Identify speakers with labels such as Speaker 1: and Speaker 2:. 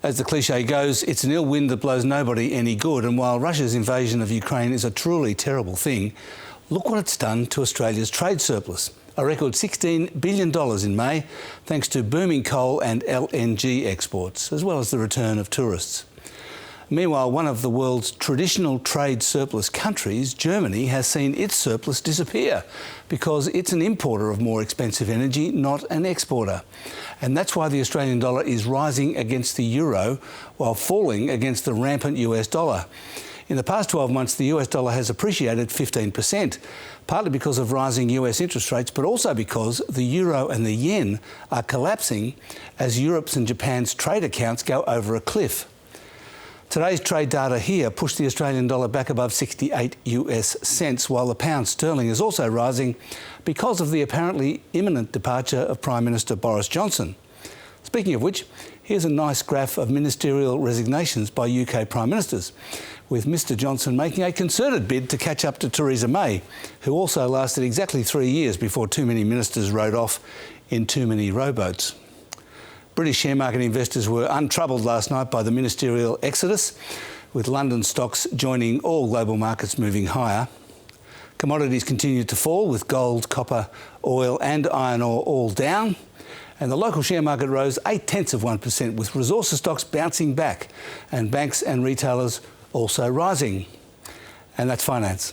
Speaker 1: As the cliche goes, it's an ill wind that blows nobody any good, and while Russia's invasion of Ukraine is a truly terrible thing, look what it's done to Australia's trade surplus. A record $16 billion in May, thanks to booming coal and LNG exports, as well as the return of tourists. Meanwhile, one of the world's traditional trade surplus countries, Germany, has seen its surplus disappear because it's an importer of more expensive energy, not an exporter. And that's why the Australian dollar is rising against the euro while falling against the rampant US dollar. In the past 12 months, the US dollar has appreciated 15%, partly because of rising US interest rates, but also because the euro and the yen are collapsing as Europe's and Japan's trade accounts go over a cliff. Today's trade data here pushed the Australian dollar back above 68 US cents, while the pound sterling is also rising because of the apparently imminent departure of Prime Minister Boris Johnson. Speaking of which, here's a nice graph of ministerial resignations by UK Prime Ministers, with Mr Johnson making a concerted bid to catch up to Theresa May, who also lasted exactly 3 years before too many ministers rode off in too many rowboats. British share market investors were untroubled last night by the ministerial exodus, with London stocks joining all global markets moving higher. Commodities continued to fall, with gold, copper, oil and iron ore all down. And the local share market rose 0.8%, with resources stocks bouncing back and banks and retailers also rising. And that's finance.